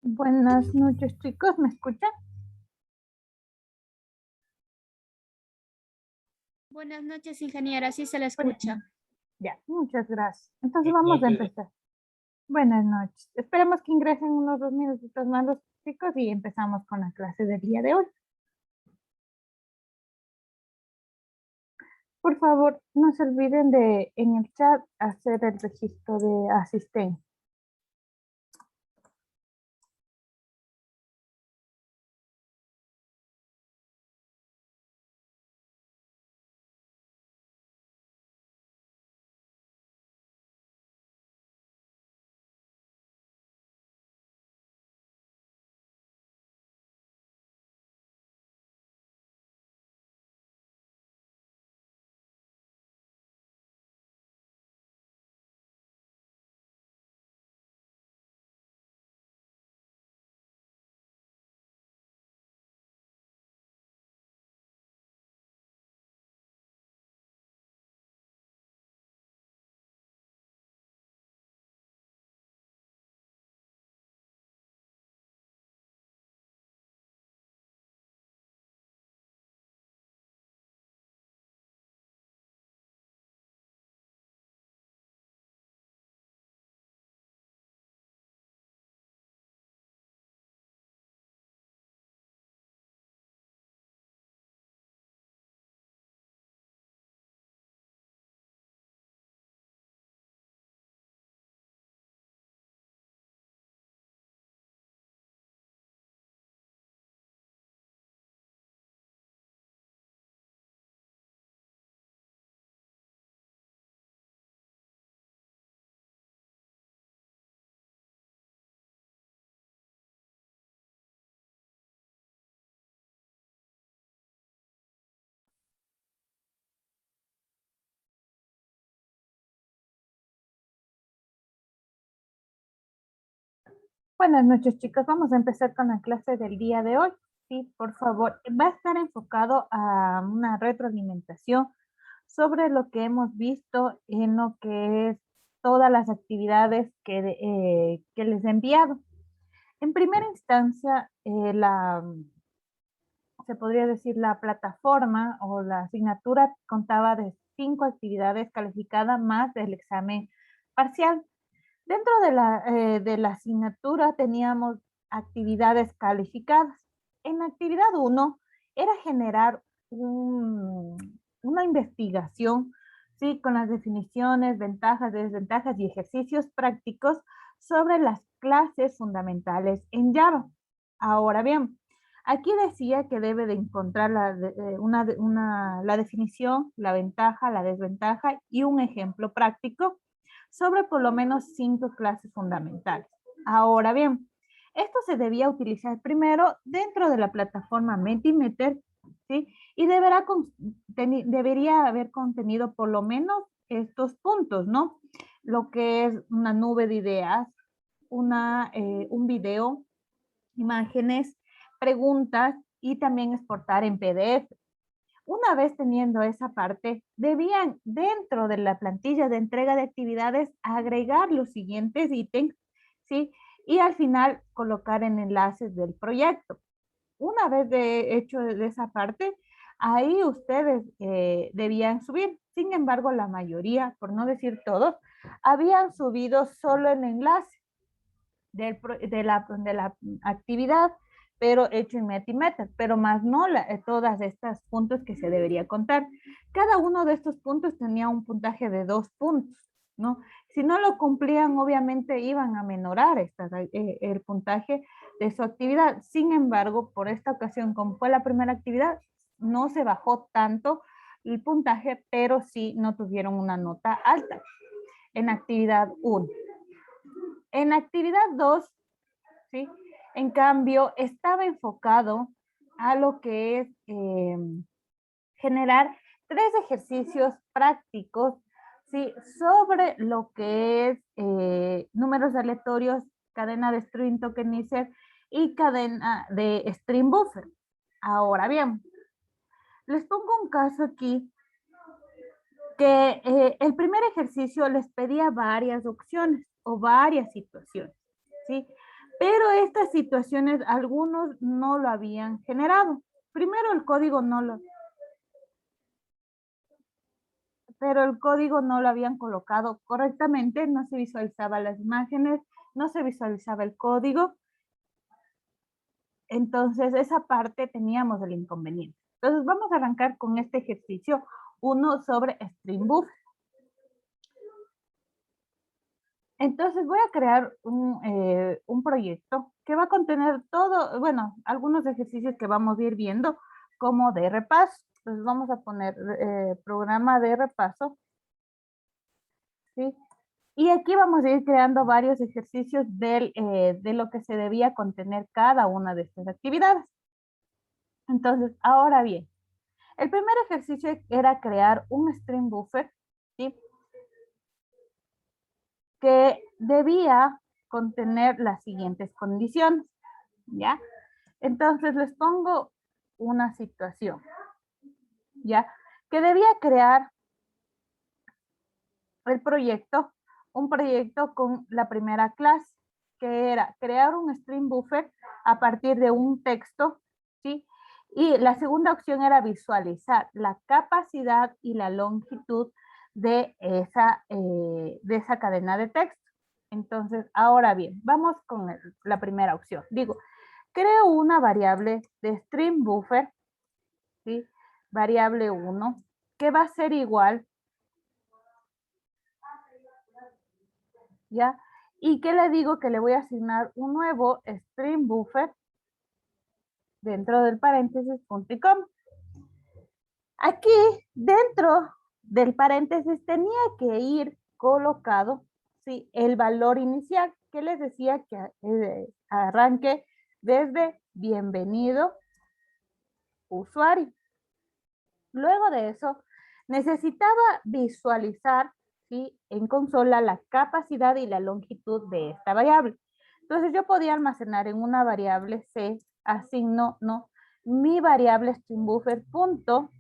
Buenas noches, chicos, ¿me escuchan? Buenas noches, ingeniera. Sí se la Bueno, escucha. ya, muchas gracias. Entonces Buenas vamos a noches. empezar. Buenas noches. Esperemos que ingresen unos 2 minutitos más los chicos y empezamos con la clase del día de hoy. Por favor, no se olviden de en el chat hacer el registro de asistencia. Buenas noches, chicos. Vamos a empezar con la clase del día de hoy. Sí, por favor. Va a estar enfocado a una retroalimentación sobre lo que hemos visto en lo que es todas las actividades que les he enviado. En primera instancia, se podría decir la plataforma o la asignatura contaba de 5 actividades calificadas más del examen parcial. Dentro de la asignatura teníamos actividades calificadas. En la actividad 1 era generar una investigación, ¿sí? Con las definiciones, ventajas, desventajas y ejercicios prácticos sobre las clases fundamentales en Java. Ahora bien, aquí decía que debe de encontrar la definición, la ventaja, la desventaja y un ejemplo práctico sobre por lo menos 5 clases fundamentales. Ahora bien, esto se debía utilizar primero dentro de la plataforma Mentimeter, ¿sí? Y debería haber contenido por lo menos estos puntos, ¿no? Lo que es una nube de ideas, un video, imágenes, preguntas y también exportar en PDF. Una vez teniendo esa parte, debían dentro de la plantilla de entrega de actividades agregar los siguientes ítems, ¿sí? Y al final colocar en enlaces del proyecto. Una vez hecho de esa parte, ahí ustedes debían subir. Sin embargo, la mayoría, por no decir todos, habían subido solo el enlace de la actividad, pero hecho en Metimeter, pero más no todas estas puntos que se debería contar. Cada uno de estos puntos tenía un puntaje de 2 puntos, ¿no? Si no lo cumplían, obviamente iban a menorar el puntaje de su actividad. Sin embargo, por esta ocasión, como fue la primera actividad, no se bajó tanto el puntaje, pero sí no tuvieron una nota alta en actividad 1. En actividad 2, ¿sí? En cambio, estaba enfocado a lo que es generar 3 ejercicios prácticos, ¿sí? Sobre lo que es números aleatorios, cadena de string tokenizer y cadena de string buffer. Ahora bien, les pongo un caso aquí que el primer ejercicio les pedía varias opciones o varias situaciones, ¿sí? Pero estas situaciones, algunos no lo habían generado. Primero el código pero el código no lo habían colocado correctamente, no se visualizaban las imágenes, no se visualizaba el código. Entonces, esa parte teníamos el inconveniente. Entonces, vamos a arrancar con este ejercicio 1 sobre String Buffer. Entonces, voy a crear un proyecto que va a contener todo, bueno, algunos ejercicios que vamos a ir viendo como de repaso. Entonces, vamos a poner programa de repaso, ¿sí? Y aquí vamos a ir creando varios ejercicios de lo que se debía contener cada una de estas actividades. Entonces, ahora bien, el primer ejercicio era crear un string buffer, ¿sí? Que debía contener las siguientes condiciones, ¿ya? Entonces, les pongo una situación, ¿ya? Que debía crear el proyecto, un proyecto con la primera clase, que era crear un string buffer a partir de un texto, ¿sí? Y la segunda opción era visualizar la capacidad y la longitud de esa cadena de texto. Entonces, ahora bien, vamos con la primera opción. Digo, creo una variable de string buffer, ¿sí? Variable 1, que va a ser igual, ¿ya? ¿Y qué le digo? Que le voy a asignar un nuevo string buffer dentro del paréntesis punto y coma. Aquí, dentro del paréntesis, tenía que ir colocado, ¿sí? El valor inicial, que les decía que arranque desde bienvenido usuario. Luego de eso, necesitaba visualizar, ¿sí? En consola la capacidad y la longitud de esta variable. Entonces yo podía almacenar en una variable C, asigno, ¿no? Mi variable string buffer punto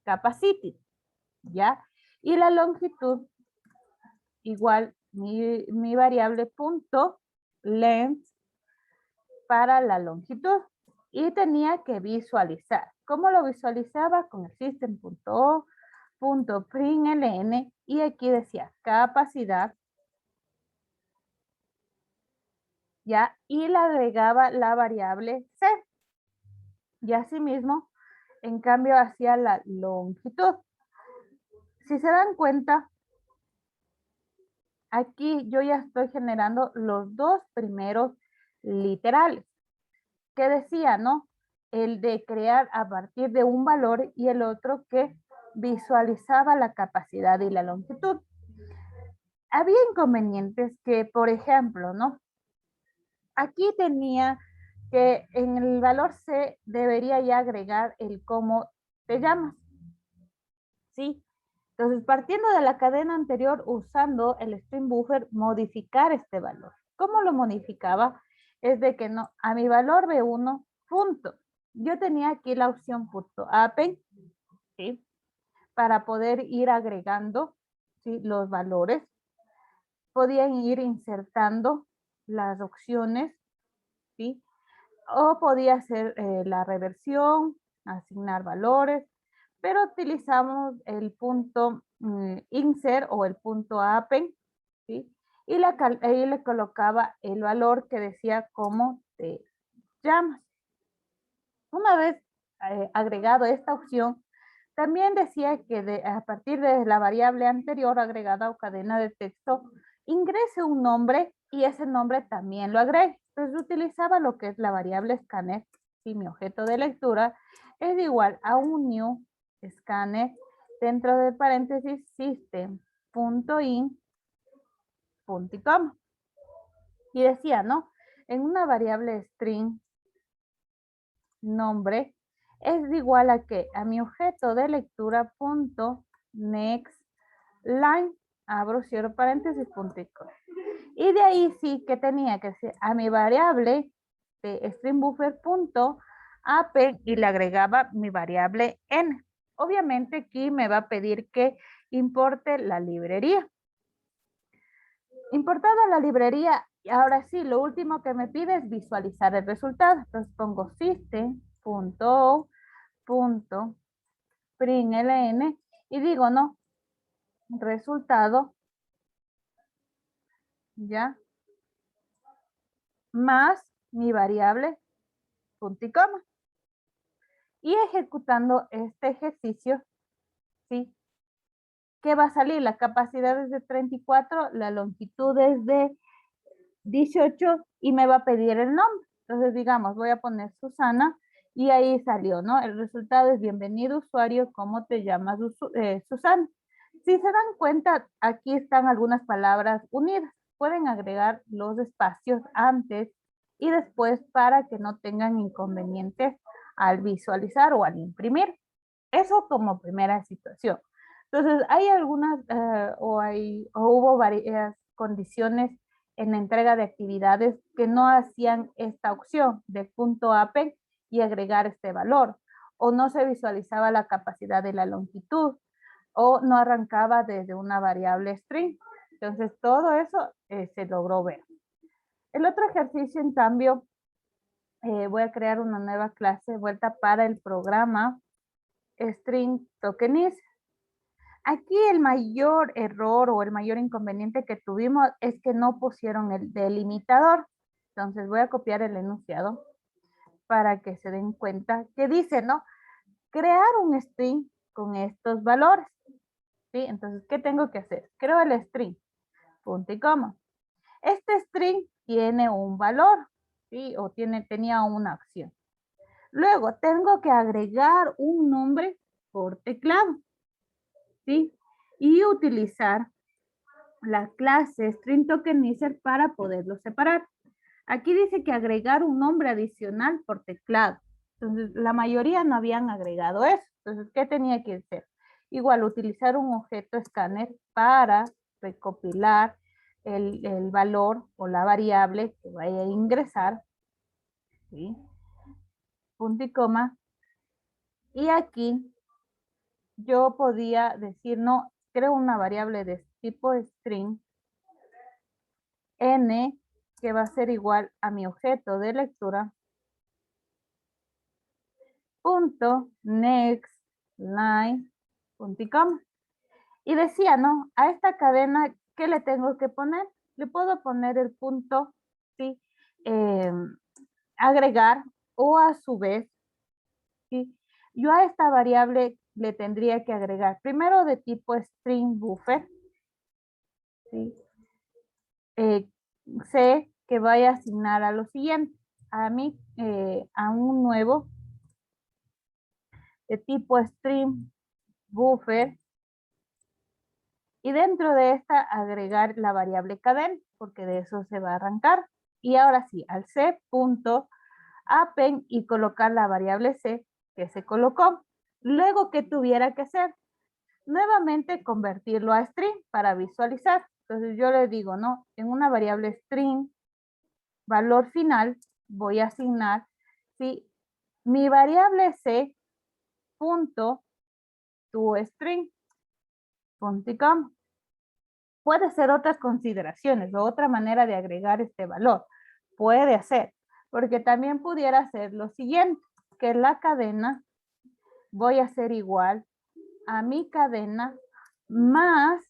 capacity, ¿ya? Y la longitud igual mi variable punto length para la longitud. Y tenía que visualizar. ¿Cómo lo visualizaba? Con el system.o.println y aquí decía capacidad, ¿ya? Y le agregaba la variable C. Y asimismo, en cambio, hacía la longitud. Si se dan cuenta, aquí yo ya estoy generando los dos primeros literales. Que decía, ¿no? El de crear a partir de un valor y el otro que visualizaba la capacidad y la longitud. Había inconvenientes que, por ejemplo, ¿no? Aquí tenía que en el valor C debería ya agregar el cómo te llamas, ¿sí? Entonces, partiendo de la cadena anterior, usando el string buffer, modificar este valor. ¿Cómo lo modificaba? Es de que no, a mi valor B1, punto. Yo tenía aquí la opción punto append, ¿sí? Para poder ir agregando, ¿sí? Los valores. Podían ir insertando las opciones, ¿sí? O podía hacer la reversión, asignar valores, pero utilizamos el punto insert o el punto append, ¿sí? Y ahí le colocaba el valor que decía cómo te llamas. Una vez agregado esta opción, también decía que a partir de la variable anterior agregada o cadena de texto, ingrese un nombre y ese nombre también lo agregue. Entonces utilizaba lo que es la variable scanner y mi objeto de lectura es igual a un new scanner dentro del paréntesis system.in.com. Y decía, ¿no? En una variable string nombre es igual a que a mi objeto de lectura punto next line, abro, cierro paréntesis, punto y coma. Y de ahí sí que tenía que decir a mi variable de string buffer punto append y le agregaba mi variable n. Obviamente aquí me va a pedir que importe la librería. Importada la librería, Y ahora sí, lo último que me pide es visualizar el resultado. Entonces pongo system.out.println y digo, no, resultado, ya, más mi variable punto y coma. Y ejecutando este ejercicio, ¿sí? ¿Qué va a salir? La capacidad es de 34, la longitud es de 18 y me va a pedir el nombre. Entonces, digamos, voy a poner Susana y ahí salió, ¿no? El resultado es bienvenido usuario, ¿cómo te llamas, Susana? Si se dan cuenta, aquí están algunas palabras unidas. Pueden agregar los espacios antes y después para que no tengan inconvenientes al visualizar o al imprimir. Eso como primera situación. Entonces, hay algunas o hubo varias condiciones en la entrega de actividades que no hacían esta opción de punto APE y agregar este valor, o no se visualizaba la capacidad de la longitud, o no arrancaba desde una variable string. Entonces, todo eso se logró ver. El otro ejercicio, en cambio, voy a crear una nueva clase vuelta para el programa string tokenizer. Aquí el mayor error o el mayor inconveniente que tuvimos es que no pusieron el delimitador. Entonces voy a copiar el enunciado para que se den cuenta que dice, ¿no? Crear un string con estos valores. ¿Sí? Entonces, ¿qué tengo que hacer? Creo el string, punto y coma. Este string tiene un valor, ¿sí? O tenía una acción. Luego, tengo que agregar un nombre por teclado, ¿sí? Y utilizar la clase string tokenizer para poderlo separar. Aquí dice que agregar un nombre adicional por teclado. Entonces, la mayoría no habían agregado eso. Entonces, ¿qué tenía que hacer? Igual, utilizar un objeto escáner para recopilar el valor o la variable que vaya a ingresar, ¿sí? Punto y coma. Y aquí yo podía decir, no, creo una variable de tipo string n, que va a ser igual a mi objeto de lectura, punto next line punto y coma. Y decía, ¿no? A esta cadena, ¿qué le tengo que poner? Le puedo poner el punto, ¿sí? Agregar, o a su vez, ¿sí? Yo a esta variable le tendría que agregar primero de tipo string buffer, ¿sí? Sé que vaya a asignar a lo siguiente, a un nuevo de tipo string buffer, y dentro de esta agregar la variable cadena, porque de eso se va a arrancar. Y ahora sí, al c.append y colocar la variable c que se colocó. Luego, ¿qué tuviera que hacer? Nuevamente convertirlo a string para visualizar. Entonces yo le digo, ¿no? En una variable string, valor final, voy a asignar, ¿sí? Mi variable c punto to string punto y coma. Puede ser otras consideraciones o otra manera de agregar este valor. Puede hacer, porque también pudiera ser lo siguiente, que la cadena voy a hacer igual a mi cadena más,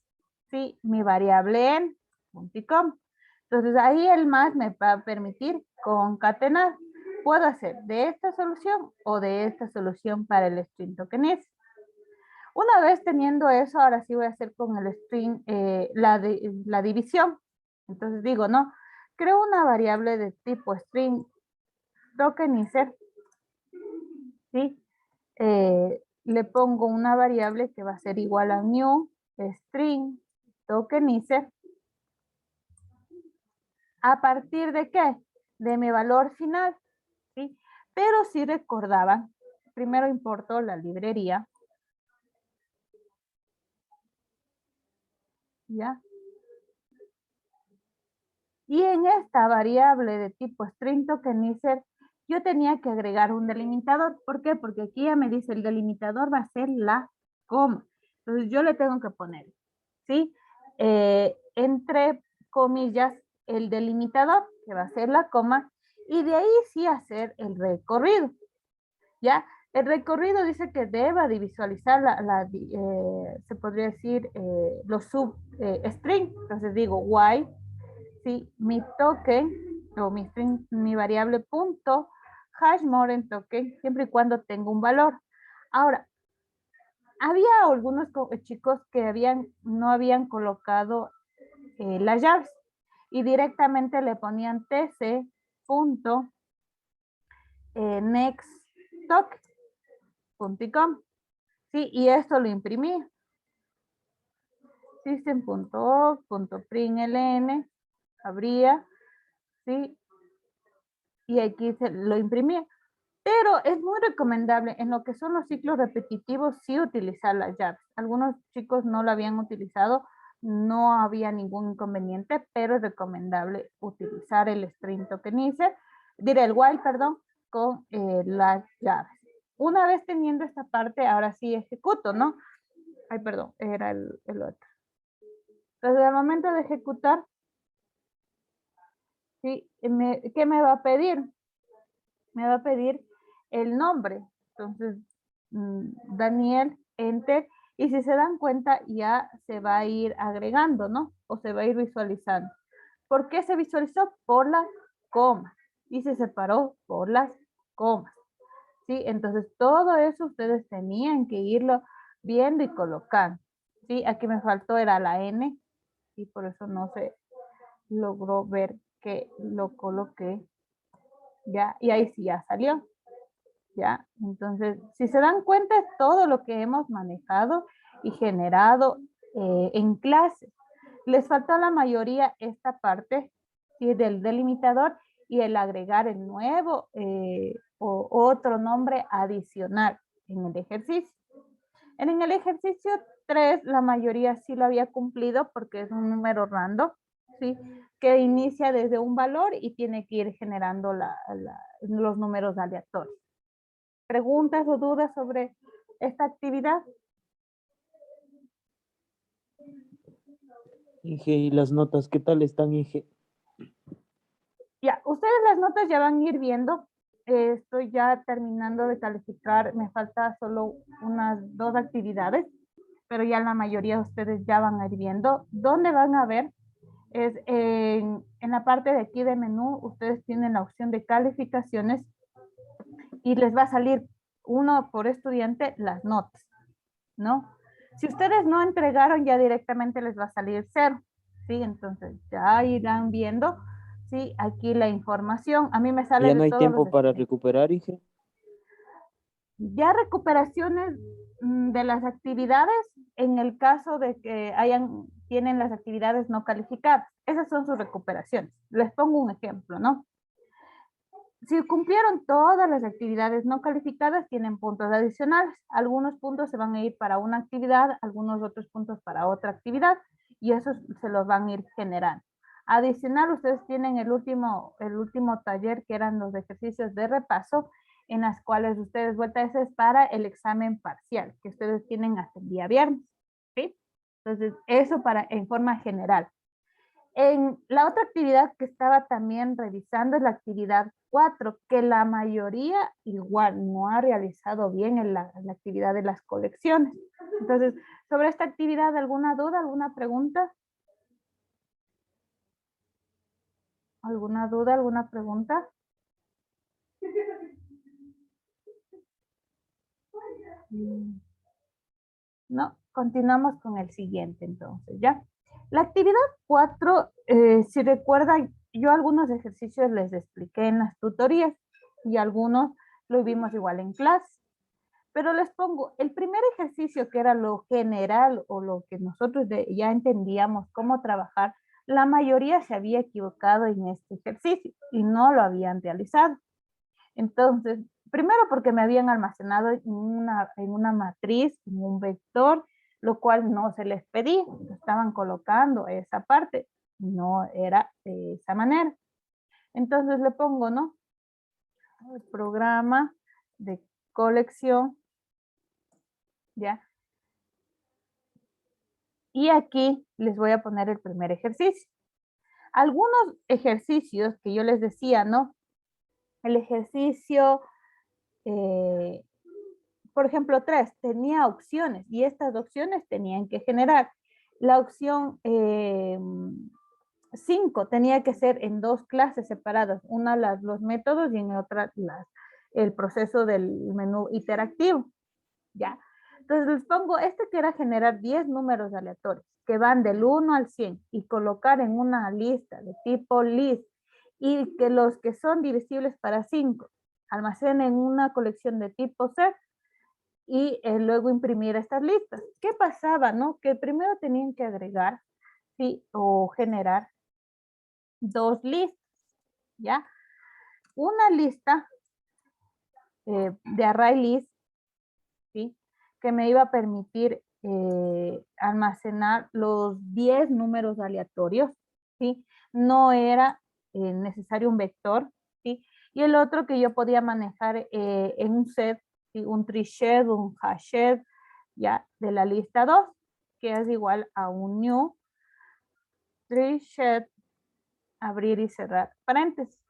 sí, mi variable en punto y coma. Entonces ahí el más me va a permitir concatenar. Puedo hacer de esta solución o de esta solución para el string tokenizer. Una vez teniendo eso, ahora sí voy a hacer con el string la división. Entonces digo, no, creo una variable de tipo string tokenizer, ¿sí? Le pongo una variable que va a ser igual a new string tokenizer. ¿A partir de qué? De mi valor final, ¿sí? Pero si recordaban, primero importo la librería, ¿ya? Y en esta variable de tipo string tokenizer, yo tenía que agregar un delimitador. ¿Por qué? Porque aquí ya me dice el delimitador va a ser la coma. Entonces yo le tengo que poner, ¿sí? Entre comillas, el delimitador, que va a ser la coma, y de ahí sí hacer el recorrido, ¿ya? El recorrido dice que deba de visualizar se podría decir, los string. Entonces digo, while, sí, mi token, o mi string, mi variable punto, hash more en token, siempre y cuando tenga un valor. Ahora, había algunos chicos que no habían colocado las llaves y directamente le ponían tc punto next token.com, sí, y esto lo imprimí. System.out.println, abría, sí, y aquí lo imprimí. Pero es muy recomendable en lo que son los ciclos repetitivos sí utilizar las llaves. Algunos chicos no lo habían utilizado, no había ningún inconveniente, pero es recomendable utilizar el string tokenizer, el while, perdón, con las llaves. Una vez teniendo esta parte, ahora sí ejecuto, ¿no? Ay, perdón, era el otro. Entonces, al momento de ejecutar, ¿sí? ¿Qué me va a pedir? Me va a pedir el nombre. Entonces, Daniel, enter, y si se dan cuenta ya se va a ir agregando, ¿no? O se va a ir visualizando. ¿Por qué se visualizó? Por las comas. Y se separó por las comas. ¿Sí? Entonces, todo eso ustedes tenían que irlo viendo y colocando. ¿Sí? Aquí me faltó era la N y por eso no se logró ver que lo coloqué. ¿Ya? Y ahí sí ya salió. ¿Ya? Entonces, si se dan cuenta, es todo lo que hemos manejado y generado en clase. Les faltó a la mayoría esta parte, ¿sí? Del delimitador y el agregar el nuevo o otro nombre adicional en el ejercicio. En el ejercicio 3, la mayoría sí lo había cumplido porque es un número random, ¿sí? Que inicia desde un valor y tiene que ir generando los números aleatorios. ¿Preguntas o dudas sobre esta actividad? Inge, ¿y las notas qué tal están, Inge? Ya, ustedes las notas ya van a ir viendo. Estoy ya terminando de calificar, me falta solo unas 2 actividades, pero ya la mayoría de ustedes ya van a ir viendo. ¿Dónde van a ver? Es en la parte de aquí de menú, ustedes tienen la opción de calificaciones y les va a salir uno por estudiante las notas, ¿no? Si ustedes no entregaron, ya directamente les va a salir 0, ¿sí? Entonces ya irán viendo, ¿sí? Aquí la información, a mí me sale ¿Ya de no hay todos los tiempo para estudiantes. recuperar, Inge? Ya recuperaciones de las actividades en el caso de que tienen las actividades no calificadas. Esas son sus recuperaciones. Les pongo un ejemplo, ¿no? Si cumplieron todas las actividades no calificadas, tienen puntos adicionales. Algunos puntos se van a ir para una actividad, algunos otros puntos para otra actividad, y esos se los van a ir generando. Adicional, ustedes tienen el último taller, que eran los ejercicios de repaso, en las cuales ustedes ese es para el examen parcial, que ustedes tienen hasta el día viernes, ¿sí? Entonces, eso en forma general. En la otra actividad que estaba también revisando es la actividad 4, que la mayoría igual no ha realizado bien en la actividad de las colecciones. Entonces, sobre esta actividad, ¿alguna duda, alguna pregunta? ¿Alguna duda, alguna pregunta? No, continuamos con el siguiente entonces, ¿ya? La actividad 4, si recuerdan, yo algunos ejercicios les expliqué en las tutorías y algunos lo vimos igual en clase. Pero les pongo, el primer ejercicio que era lo general o lo que nosotros ya entendíamos cómo trabajar, la mayoría se había equivocado en este ejercicio y no lo habían realizado. Entonces, primero porque me habían almacenado en una matriz, en un vector, lo cual no se les pedía, estaban colocando esa parte, no era de esa manera. Entonces le pongo, ¿no? El programa de colección, ¿ya? Y aquí les voy a poner el primer ejercicio. Algunos ejercicios que yo les decía, ¿no? El ejercicio, por ejemplo, 3, tenía opciones y estas opciones tenían que generar. La opción 5 tenía que ser en 2 clases separadas, una los métodos y en otra el proceso del menú interactivo, ¿ya? Entonces les pongo, que era generar 10 números aleatorios que van del 1 al 100 y colocar en una lista de tipo list y que los que son divisibles para 5 almacenen una colección de tipo set y luego imprimir estas listas. ¿Qué pasaba, no? Que primero tenían que agregar, ¿sí? O generar 2 listas, ¿ya? Una lista de array list, ¿sí? Que me iba a permitir almacenar los 10 números aleatorios, ¿sí? No era necesario un vector, ¿sí? Y el otro que yo podía manejar en un set, ¿sí? Un treeshed, un hashed, ¿ya? De la lista 2, que es igual a un new treeshed, abrir y cerrar paréntesis.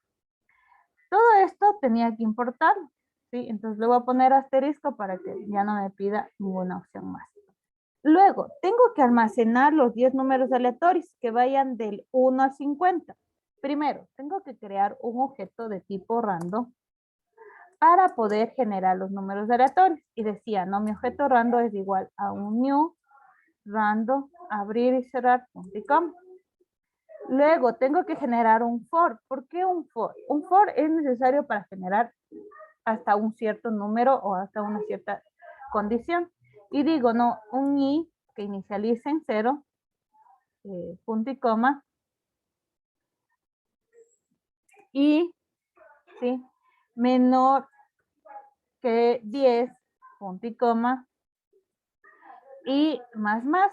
Todo esto tenía que importarlo, ¿sí? Entonces le voy a poner asterisco para que ya no me pida ninguna opción más. Luego, tengo que almacenar los 10 números aleatorios que vayan del 1 al 50. Primero, tengo que crear un objeto de tipo random para poder generar los números aleatorios. Y decía, no, mi objeto random es igual a un new random, abrir y cerrar, punto y coma. Luego, tengo que generar un for. ¿Por qué un for? Un for es necesario para generar hasta un cierto número o hasta una cierta condición. Y digo, no, un i que inicialice en 0, punto y coma, y ¿sí? Menor que 10, punto y coma, y más.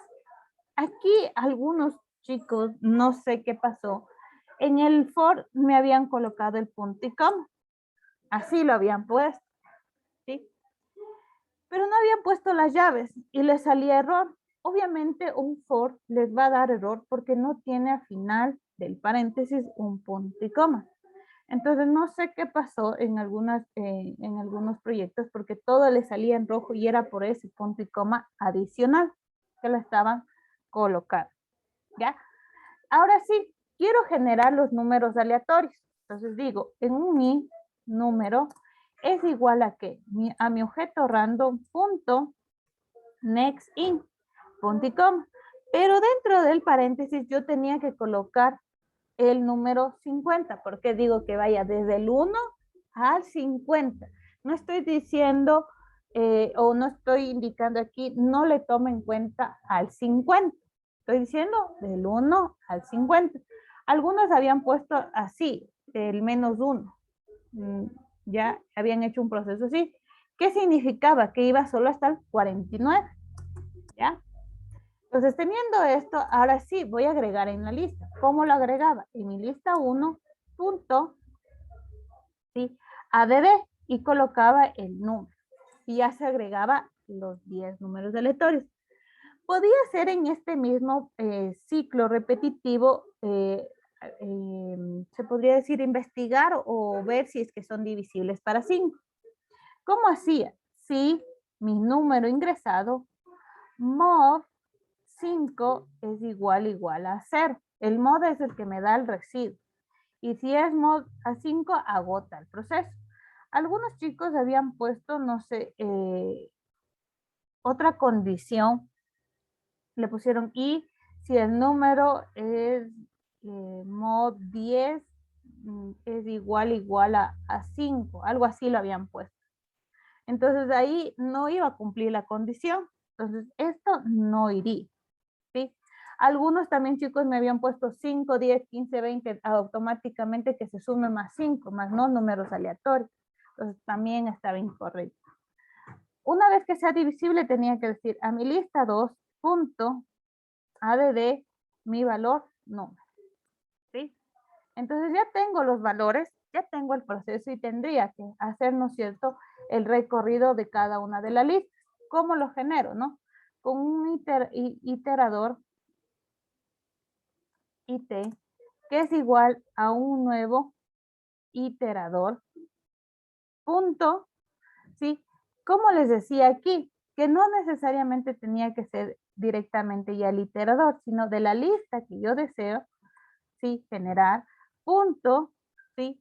Aquí algunos chicos, no sé qué pasó, en el for me habían colocado el punto y coma, así lo habían puesto, ¿sí? Pero no habían puesto las llaves y les salía error. Obviamente un for les va a dar error porque no tiene al final del paréntesis un punto y coma. Entonces no sé qué pasó en algunos proyectos porque todo le salía en rojo y era por ese punto y coma adicional que lo estaban colocando, ¿ya? Ahora sí, quiero generar los números aleatorios. Entonces digo, en un i número es igual a qué? A mi objeto random punto next in, punto y coma. Pero dentro del paréntesis yo tenía que colocar el número 50, porque digo que vaya desde el 1 al 50. No estoy diciendo o no estoy indicando aquí, no le tome en cuenta al 50. Estoy diciendo del 1 al 50. Algunos habían puesto así, el menos 1. Ya habían hecho un proceso así. ¿Qué significaba? Que iba solo hasta el 49. ¿Ya? Entonces, teniendo esto, ahora sí, voy a agregar en la lista. ¿Cómo lo agregaba? En mi lista 1, punto, ¿sí? ADD, y colocaba el número. Y ya se agregaba los 10 números aleatorios. Podía ser en este mismo ciclo repetitivo, se podría decir investigar o ver si es que son divisibles para 5. ¿Cómo hacía? Si mi número ingresado, mod 5 es igual a 0. El mod es el que me da el residuo. Y si es mod a 5, agota el proceso. Algunos chicos habían puesto, no sé, otra condición. Le pusieron y si el número es mod 10, es igual a 5. Algo así lo habían puesto. Entonces ahí no iba a cumplir la condición. Entonces esto no iría. ¿Sí? Algunos también chicos me habían puesto 5, 10, 15, 20 automáticamente que se sume más 5, más no números aleatorios. Entonces también estaba incorrecto. Una vez que sea divisible tenía que decir a mi lista 2 punto ADD mi valor número. ¿Sí? Entonces ya tengo los valores, ya tengo el proceso y tendría que hacer, ¿no es cierto?, el recorrido de cada una de las listas. ¿Cómo lo genero, no? Con un iterador IT que es igual a un nuevo iterador, punto, ¿sí? Como les decía aquí, que no necesariamente tenía que ser directamente ya el iterador, sino de la lista que yo deseo, ¿sí? Generar, punto, ¿sí?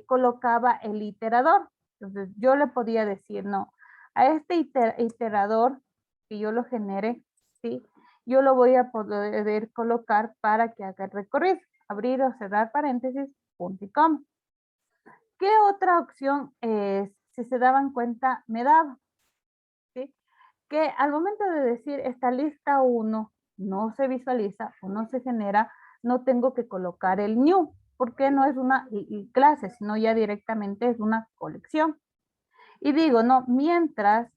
Colocaba el iterador. Entonces yo le podía decir, no, a este iterador que yo lo genere, ¿sí? Yo lo voy a poder colocar para que haga el recorrido. Abrir o cerrar paréntesis, punto y coma. ¿Qué otra opción, si se daban cuenta, me daba? ¿Sí? Que al momento de decir esta lista 1 no se visualiza o no se genera, no tengo que colocar el new, porque no es una clase, sino ya directamente es una colección. Y digo, no, mientras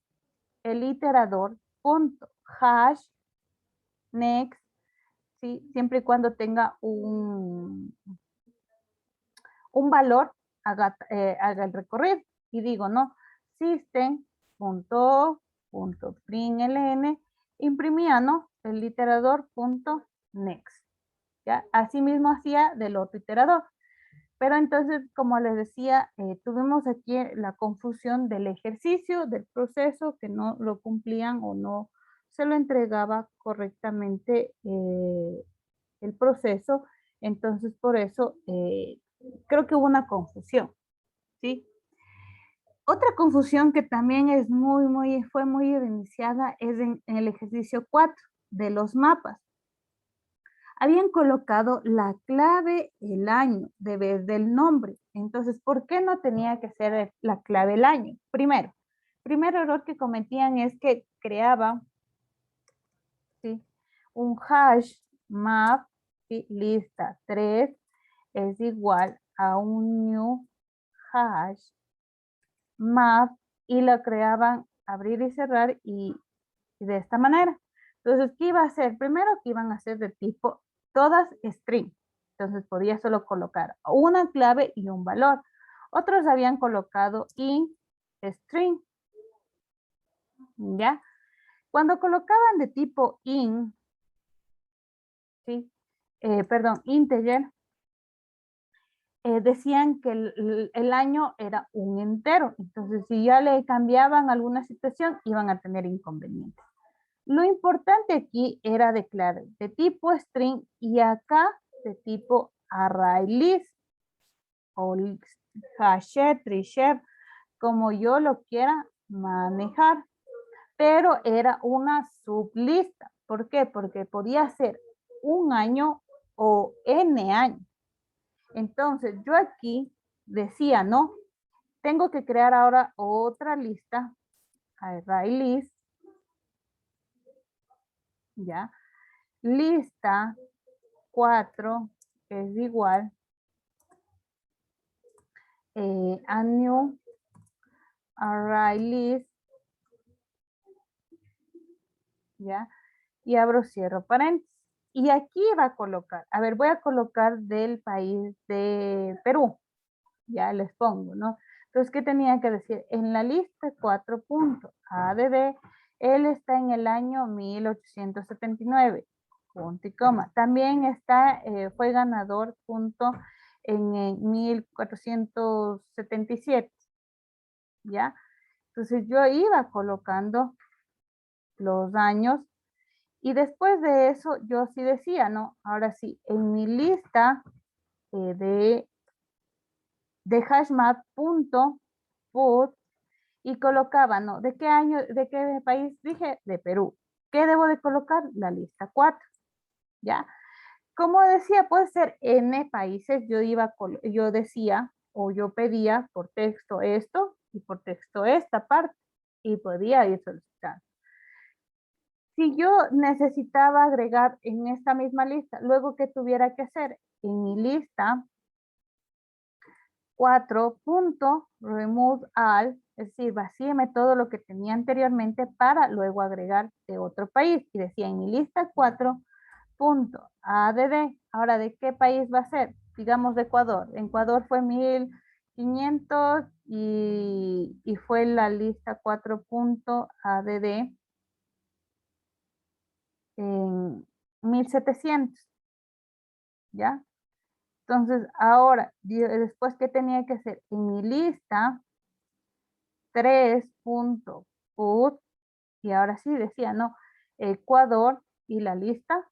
el iterador punto hash next, ¿sí? Siempre y cuando tenga un valor, haga el recorrido. Y digo, no, system.println imprimía, ¿no? El iterador punto next. ¿Ya? Así mismo hacía del otro iterador. Pero entonces, como les decía, tuvimos aquí la confusión del ejercicio, del proceso, que no lo cumplían o no se lo entregaba correctamente el proceso. Entonces, por eso creo que hubo una confusión, ¿sí? Otra confusión que también es fue muy evidenciada es en el ejercicio 4 de los mapas. Habían colocado la clave el año de vez del nombre. Entonces, ¿por qué no tenía que ser la clave el año? Primer error que cometían es que creaban, ¿sí? Un hash map, ¿sí? Lista 3 es igual a un new hash map y lo creaban abrir y cerrar y de esta manera. Entonces, ¿qué iba a hacer? Primero que iban a ser de tipo todas string. Entonces podía solo colocar una clave y un valor. Otros habían colocado in string. ¿Ya? Cuando colocaban de tipo in, ¿sí? Perdón, integer, decían que el año era un entero. Entonces, si ya le cambiaban alguna situación, iban a tener inconvenientes. Lo importante aquí era declarar de tipo string y acá de tipo array list o hasher, trishare, como yo lo quiera manejar. Pero era una sublista. ¿Por qué? Porque podía ser un año o n años. Entonces yo aquí decía, no, tengo que crear ahora otra lista, array list, ¿ya? Lista 4 es igual a new array list, ¿ya? Y abro, cierro paréntesis. Y aquí va a colocar, a ver, voy a colocar del país de Perú, ya les pongo, ¿no? Entonces, ¿qué tenía que decir? En la lista 4.add, él está en el año 1879, punto y coma. También está, fue ganador, punto, en 1477, ¿ya? Entonces, yo iba colocando los años y después de eso, yo sí decía, ¿no? Ahora sí, en mi lista de hashmap.put y colocaba, ¿no? ¿De qué año, de qué país? Dije, de Perú. ¿Qué debo de colocar? La lista 4, ¿ya? Como decía, puede ser N países, yo decía o yo pedía por texto esto y por texto esta parte y podía ir solicitando. Si yo necesitaba agregar en esta misma lista, luego ¿qué tuviera que hacer? En mi lista 4.remove all, es decir, vacíeme todo lo que tenía anteriormente para luego agregar de otro país. Y decía en mi lista 4.add. Ahora, ¿de qué país va a ser? Digamos de Ecuador. En Ecuador fue 1500 y fue la lista 4.add en 1700. ¿Ya? Entonces, ahora, después, ¿qué tenía que hacer? En mi lista, 3.put, y ahora sí decía, no, Ecuador y la lista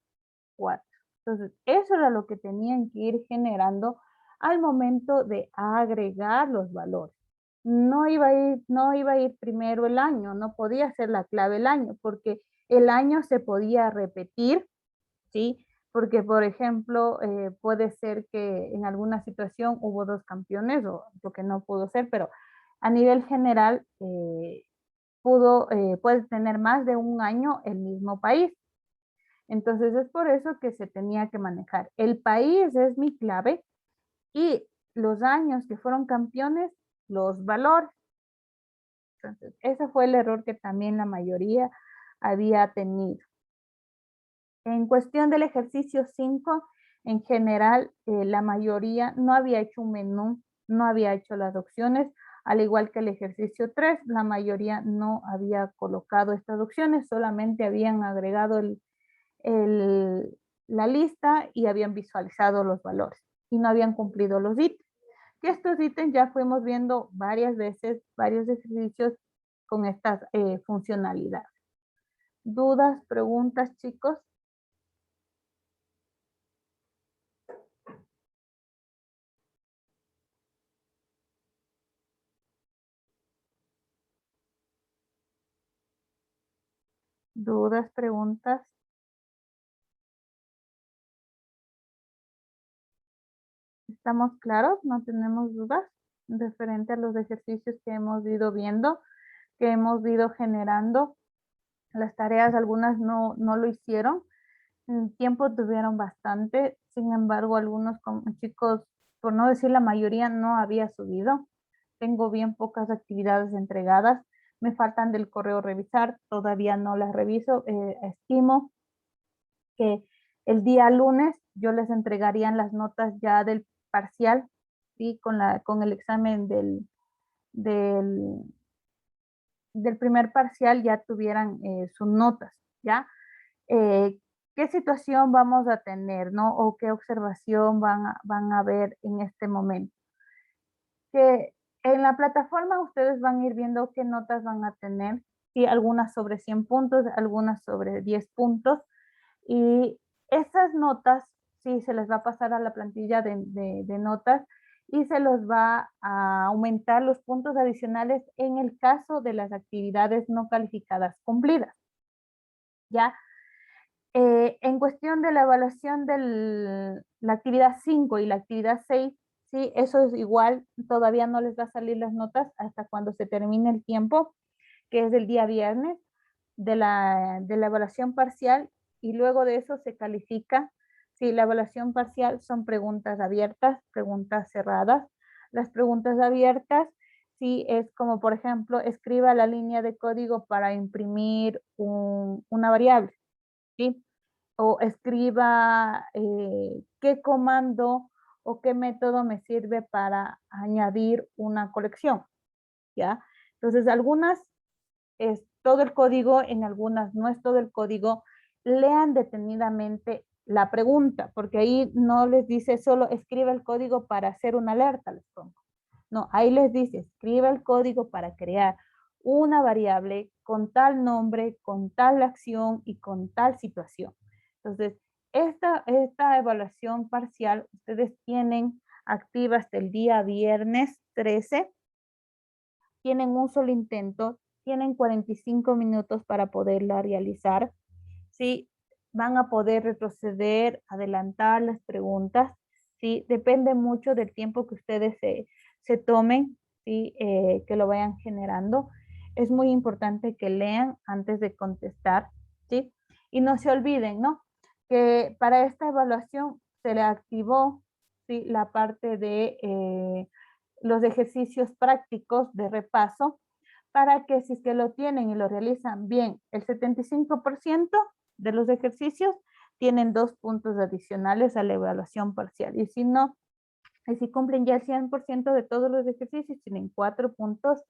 4. Entonces, eso era lo que tenían que ir generando al momento de agregar los valores. No iba a ir primero el año, no podía ser la clave el año, porque el año se podía repetir, ¿sí? Porque, por ejemplo, puede ser que en alguna situación hubo 2 campeones, o lo que no pudo ser, pero a nivel general puede tener más de un año el mismo país. Entonces es por eso que se tenía que manejar. El país es mi clave y los años que fueron campeones, los valores. Entonces, ese fue el error que también la mayoría había tenido. En cuestión del ejercicio 5, en general, la mayoría no había hecho un menú, no había hecho las opciones, al igual que el ejercicio 3, la mayoría no había colocado estas opciones, solamente habían agregado la lista y habían visualizado los valores y no habían cumplido los ítems. Que estos ítems ya fuimos viendo varias veces, varios ejercicios con estas funcionalidades. ¿Dudas, preguntas, chicos? ¿Dudas, preguntas? ¿Estamos claros? ¿No tenemos dudas referente a los ejercicios que hemos ido viendo, que hemos ido generando? Las tareas, algunas no lo hicieron. En tiempo tuvieron bastante, sin embargo, algunos chicos, por no decir la mayoría, no había subido. Tengo bien pocas actividades entregadas. Me faltan del correo revisar, todavía no las reviso. Estimo que el día lunes yo les entregarían las notas ya del parcial, ¿sí? Con el examen del, del primer parcial ya tuvieran sus notas, ¿ya? ¿Qué situación vamos a tener, no? O qué observación van a ver en este momento. Que en la plataforma ustedes van a ir viendo qué notas van a tener, ¿sí? Algunas sobre 100 puntos, algunas sobre 10 puntos, y esas notas, sí, se les va a pasar a la plantilla de notas y se los va a aumentar los puntos adicionales en el caso de las actividades no calificadas cumplidas, ¿ya? En cuestión de la evaluación de la actividad 5 y la actividad 6, sí, eso es igual, todavía no les va a salir las notas hasta cuando se termine el tiempo, que es el día viernes de la evaluación parcial, y luego de eso se califica. Si la evaluación parcial son preguntas abiertas, preguntas cerradas. Las preguntas abiertas, sí, es como, por ejemplo, escriba la línea de código para imprimir una variable, ¿sí? O escriba qué comando o qué método me sirve para añadir una colección, ¿ya? Entonces, algunas es todo el código, en algunas no es todo el código. Lean detenidamente la pregunta, porque ahí no les dice solo escribe el código para hacer una alerta, les pongo. No, ahí les dice escribe el código para crear una variable con tal nombre, con tal acción y con tal situación. Entonces, esta evaluación parcial ustedes tienen activa hasta el día viernes 13. Tienen un solo intento, tienen 45 minutos para poderla realizar. ¿Sí? Van a poder retroceder, adelantar las preguntas. ¿Sí? Depende mucho del tiempo que ustedes se tomen, ¿sí? Que lo vayan generando. Es muy importante que lean antes de contestar, ¿sí? Y no se olviden, ¿no? Que para esta evaluación se le activó, ¿sí? La parte de los ejercicios prácticos de repaso, para que si es que lo tienen y lo realizan bien, el 75% de los ejercicios tienen 2 puntos adicionales a la evaluación parcial. Y si no, y si cumplen ya el 100% de todos los ejercicios, tienen 4 puntos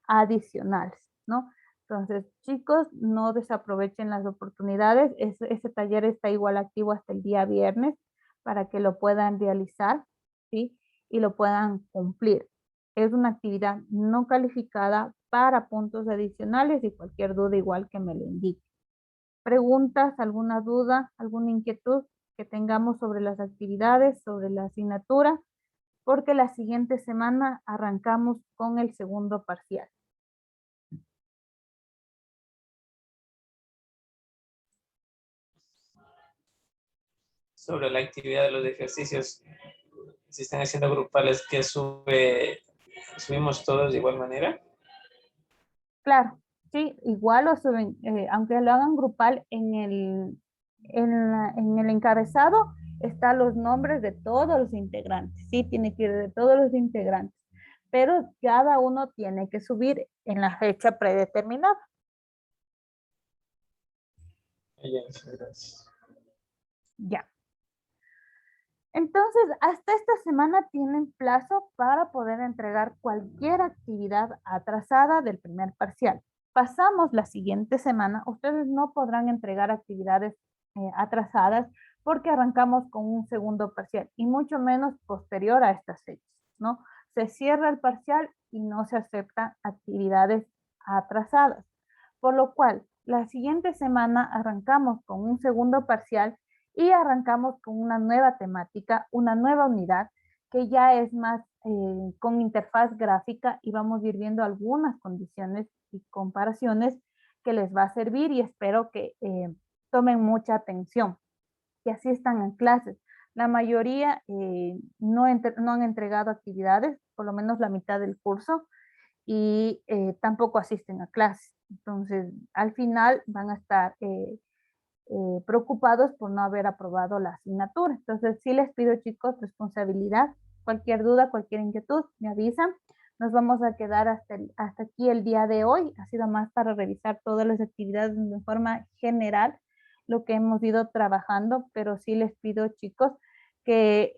adicionales, ¿no? Entonces, chicos, no desaprovechen las oportunidades. Ese taller está igual activo hasta el día viernes para que lo puedan realizar, ¿sí? Y lo puedan cumplir. Es una actividad no calificada para puntos adicionales y cualquier duda igual que me lo indique. ¿Preguntas, alguna duda, alguna inquietud que tengamos sobre las actividades, sobre la asignatura? Porque la siguiente semana arrancamos con el segundo parcial. Sobre la actividad de los ejercicios, si están haciendo grupales, que subimos todos de igual manera. Claro, sí, igual lo suben, aunque lo hagan grupal en el encabezado están los nombres de todos los integrantes, sí, tiene que ir de todos los integrantes, pero cada uno tiene que subir en la fecha predeterminada. Gracias. Ya. Entonces, hasta esta semana tienen plazo para poder entregar cualquier actividad atrasada del primer parcial. Pasamos la siguiente semana, ustedes no podrán entregar actividades atrasadas porque arrancamos con un segundo parcial y mucho menos posterior a estas fechas, ¿no? Se cierra el parcial y no se aceptan actividades atrasadas. Por lo cual, la siguiente semana arrancamos con un segundo parcial y arrancamos con una nueva temática, una nueva unidad que ya es más con interfaz gráfica y vamos a ir viendo algunas condiciones y comparaciones que les va a servir y espero que tomen mucha atención, que así están en clases. La mayoría no han entregado actividades, por lo menos la mitad del curso, y tampoco asisten a clases. Entonces, al final van a estar preocupados por no haber aprobado la asignatura. Entonces, sí les pido, chicos, responsabilidad. Cualquier duda, cualquier inquietud, me avisan. Nos vamos a quedar hasta aquí el día de hoy. Ha sido más para revisar todas las actividades de forma general, lo que hemos ido trabajando, pero sí les pido, chicos, que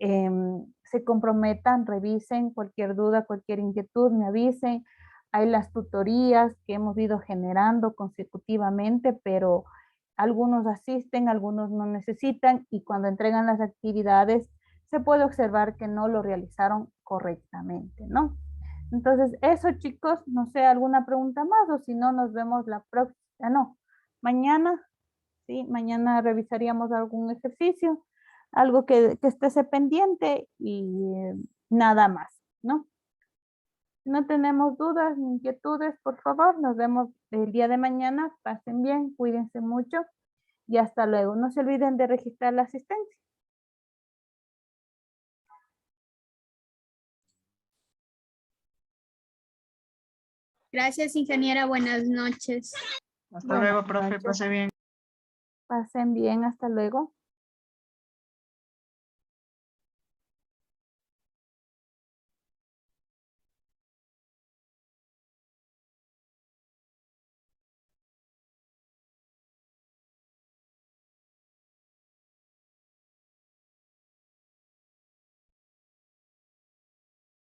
se comprometan, revisen cualquier duda, cualquier inquietud, me avisen. Hay las tutorías que hemos ido generando consecutivamente, pero algunos asisten, algunos no necesitan y cuando entregan las actividades se puede observar que no lo realizaron correctamente, ¿no? Entonces, eso, chicos, no sé, alguna pregunta más o si no, nos vemos la próxima, no, mañana, sí, mañana revisaríamos algún ejercicio, algo que esté pendiente y nada más, ¿no? Si no tenemos dudas ni inquietudes, por favor, nos vemos el día de mañana. Pasen bien, cuídense mucho y hasta luego. No se olviden de registrar la asistencia. Gracias, ingeniera. Buenas noches. Hasta luego, profe. Pase bien. Pasen bien, hasta luego.